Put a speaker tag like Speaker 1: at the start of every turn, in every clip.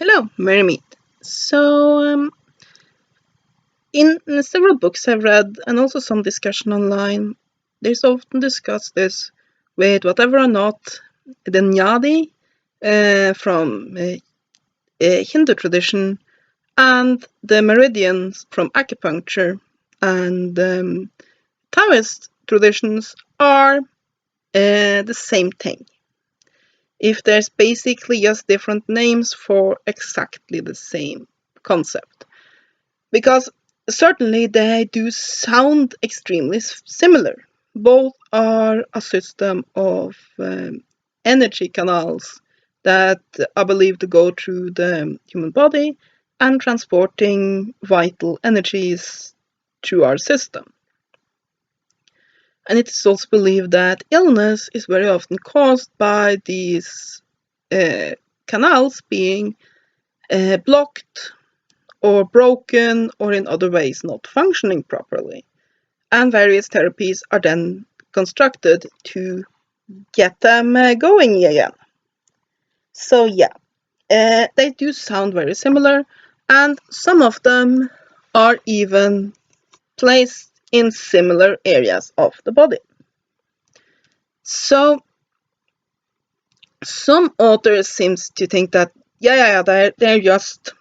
Speaker 1: Hello, Mermaid. In several books I've read, and also some discussion online, there's often discussed this with whatever or not the Nyadi from Hindu tradition and the Meridians from acupuncture and Taoist traditions are the same thing. If there's basically just different names for exactly the same concept. Because certainly they do sound extremely similar. Both are a system of energy canals that are believed to go through the human body and transporting vital energies through our system. And it is also believed that illness is very often caused by these canals being blocked or broken or in other ways not functioning properly. And various therapies are then constructed to get them going again. So yeah, they do sound very similar, and some of them are even placed in similar areas of the body. So some authors seems to think that they're just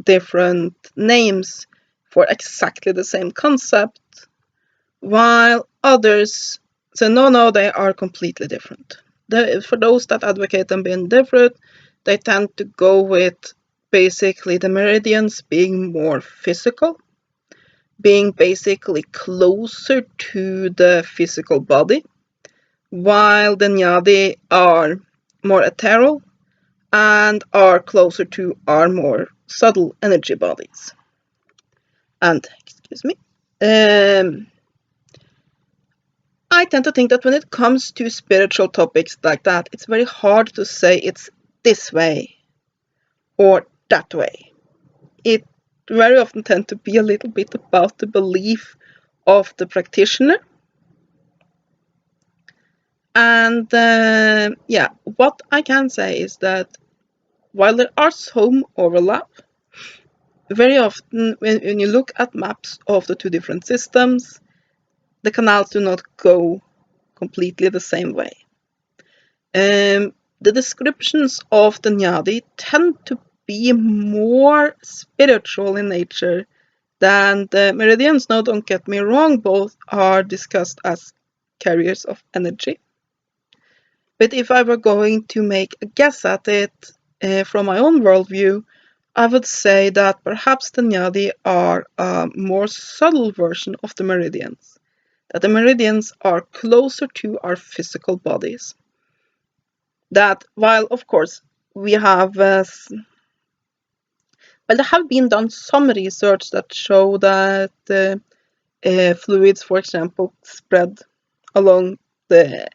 Speaker 1: different names for exactly the same concept, while others say no, they are completely different. For those that advocate them being different, they tend to go with basically the meridians being more physical, being basically closer to the physical body, while the nyadi are more ethereal and are closer to our more subtle energy bodies. And, excuse me, I tend to think that when it comes to spiritual topics like that, it's very hard to say it's this way or that way. It very often tends to be a little bit about the belief of the practitioner. And what I can say is that while there are some overlap, very often when you look at maps of the two different systems, the canals do not go completely the same way. The descriptions of the Nyadi tend to be more spiritual in nature than the Meridians. Now, don't get me wrong, both are discussed as carriers of energy. But if I were going to make a guess at it from my own worldview, I would say that perhaps the Nyadi are a more subtle version of the Meridians. That the Meridians are closer to our physical bodies. That while, of course, we have there have been done some research that show that fluids, for example, spread along the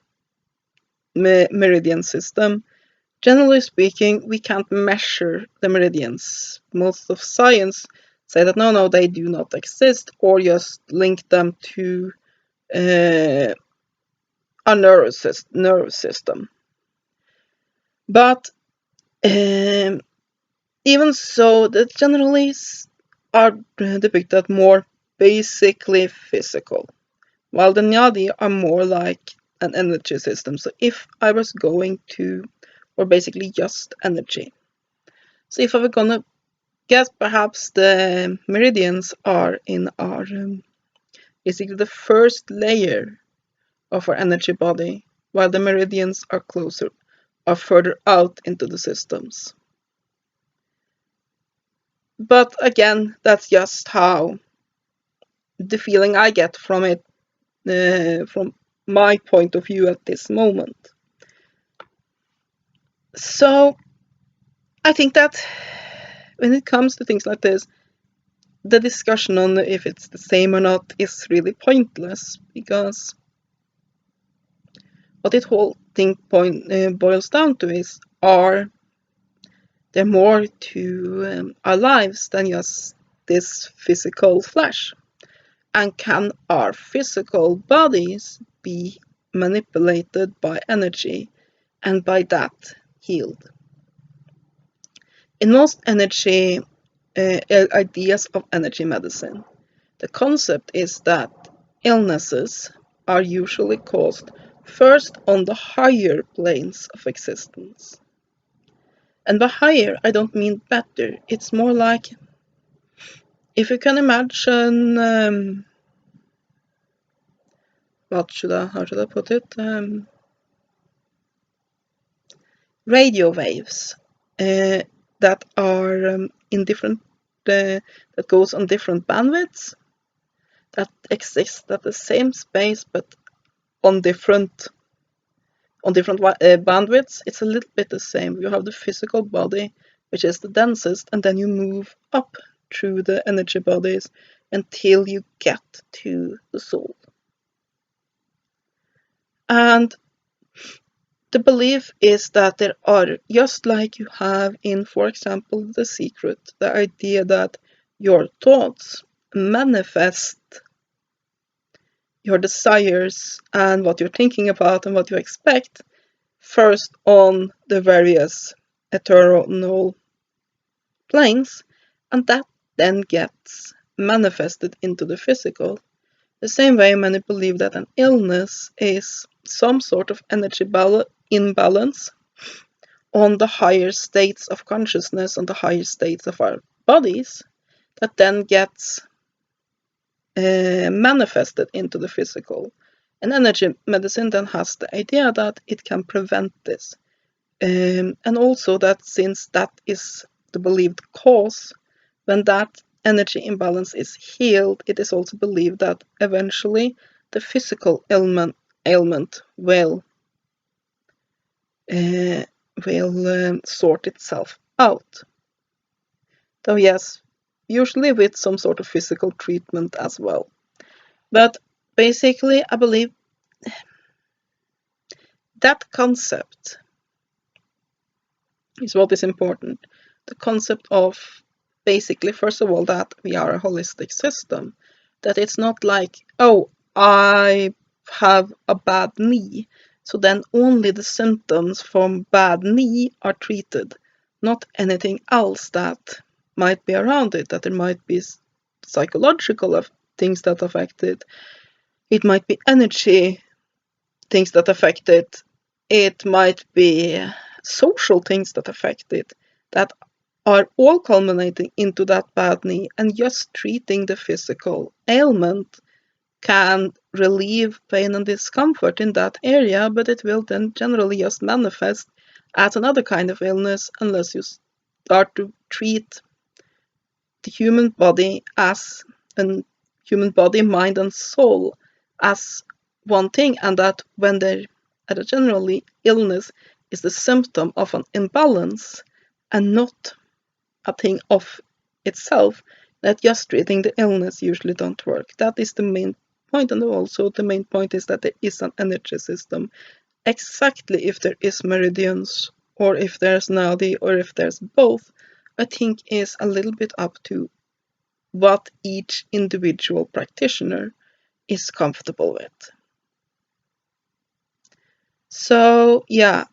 Speaker 1: meridian system. Generally speaking, we can't measure the meridians. Most of science say that no, they do not exist, or just link them to a nervous system. But even so, the generally are depicted more basically physical, while the Nyadi are more like an energy system. So if I was going to, or basically just energy. So if I were gonna guess, perhaps the meridians are in our basically the first layer of our energy body, while the meridians are further out into the systems. But again, that's just how the feeling I get from it, from my point of view at this moment. So I think that when it comes to things like this, the discussion on if it's the same or not is really pointless, because what it whole thing boils down to is, are there more to our lives than just this physical flesh? And can our physical bodies be manipulated by energy and by that healed? In most energy ideas of energy medicine, the concept is that illnesses are usually caused first on the higher planes of existence. And by higher, I don't mean better. It's more like, if you can imagine, how should I put it? Radio waves that are in different, that goes on different bandwidths, that exist at the same space but on different bandwidths. It's a little bit the same. You have the physical body, which is the densest, and then you move up through the energy bodies until you get to the soul. And the belief is that there are, just like you have in, for example, The Secret, the idea that your thoughts manifest your desires and what you're thinking about and what you expect first on the various eternal planes, and that then gets manifested into the physical. The same way many believe that an illness is some sort of energy imbalance on the higher states of consciousness, on the higher states of our bodies, that then gets manifested into the physical. And energy medicine then has the idea that it can prevent this. And also that since that is the believed cause, when that energy imbalance is healed, it is also believed that eventually the physical ailment will sort itself out. Though yes, usually with some sort of physical treatment as well. But basically, I believe that concept is what is important. The concept of basically, first of all, that we are a holistic system. That it's not like, oh, I have a bad knee, so then only the symptoms from bad knee are treated, not anything else that might be around it, that there might be psychological things that affect it. It might be energy things that affect it. It might be social things that affect it, that are all culminating into that bad knee, and just treating the physical ailment can relieve pain and discomfort in that area, but it will then generally just manifest as another kind of illness unless you start to treat the human body as a human body, mind, and soul as one thing, and that when there at a generally illness is the symptom of an imbalance and not a thing of itself, that just treating the illness usually don't work. That is the main point, and also the main point is that there is an energy system. Exactly if there is meridians, or if there's nadi, or if there's both, I think is a little bit up to what each individual practitioner is comfortable with. So yeah,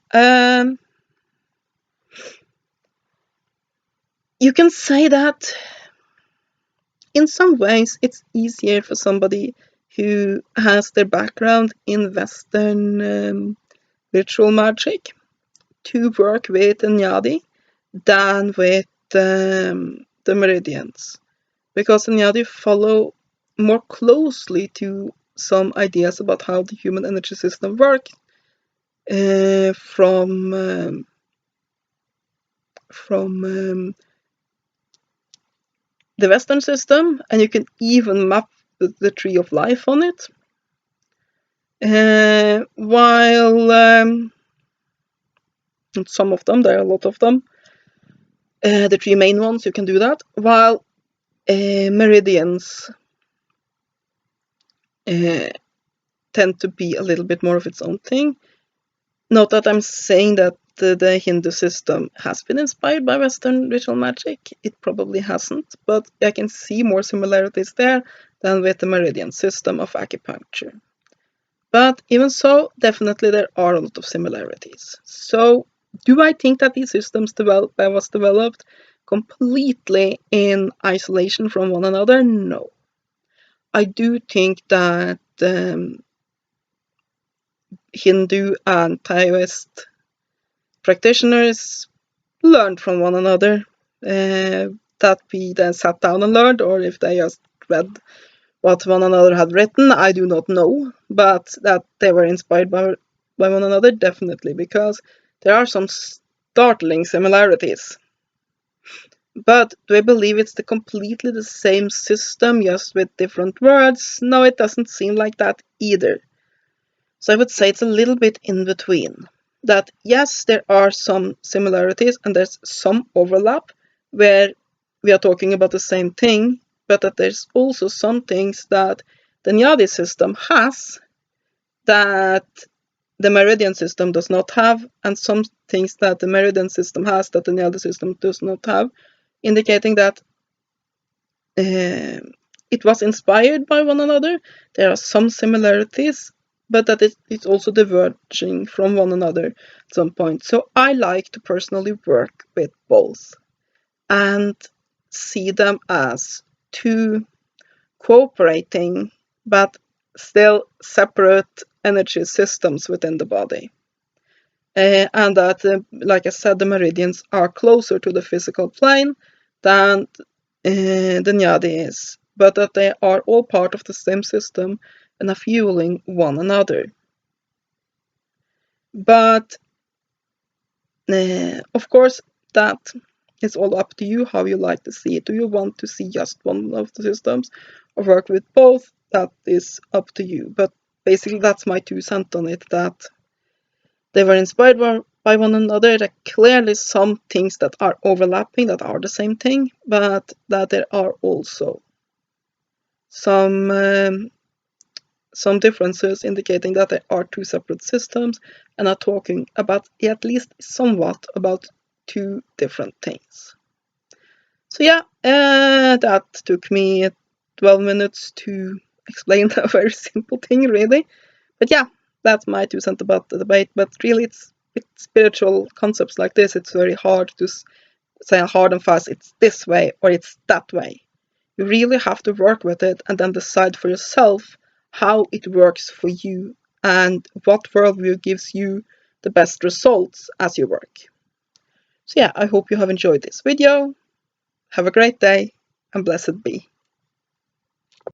Speaker 1: you can say that in some ways it's easier for somebody who has their background in Western ritual magic to work with Nyadi than with the Meridians, because the Nyadi follow more closely to some ideas about how the human energy system works from the Western system, and you can even map the tree of life on it. While some of them, there are a lot of them, the three main ones, you can do that, while meridians tend to be a little bit more of its own thing. Not that I'm saying that the Hindu system has been inspired by Western ritual magic. It probably hasn't, but I can see more similarities there than with the meridian system of acupuncture. But even so, definitely there are a lot of similarities. So Do I think that these systems was developed completely in isolation from one another? No. I do think that Hindu and Taoist practitioners learned from one another. That we then sat down and learned, or if they just read what one another had written, I do not know. But that they were inspired by one another, definitely, because there are some startling similarities. But do I believe it's completely the same system, just with different words? No, it doesn't seem like that either. So I would say it's a little bit in between. That yes, there are some similarities and there's some overlap where we are talking about the same thing, but that there's also some things that the Nyadi system has that the Meridian system does not have, and some things that the Meridian system has that the Nyadi system does not have, indicating that it was inspired by one another. There are some similarities, but that it's also diverging from one another at some point. So I like to personally work with both and see them as two cooperating but still separate energy systems within the body. And that, like I said, the meridians are closer to the physical plane than the Nyadi is, but that they are all part of the same system and are fueling one another. But of course, that is all up to you how you like to see it. Do you want to see just one of the systems or work with both? That is up to you. But basically, that's my 2 cents on it, that they were inspired by one another. There are clearly some things that are overlapping, that are the same thing, but that there are also some some differences indicating that there are two separate systems and are talking about at least somewhat about two different things. So yeah, that took me 12 minutes to explain a very simple thing, really. But yeah, that's my 2 cents about the debate. But really, it's with spiritual concepts like this, it's very hard to say hard and fast, it's this way or it's that way. You really have to work with it and then decide for yourself how it works for you and what worldview gives you the best results as you work. So yeah, I hope you have enjoyed this video. Have a great day and blessed be.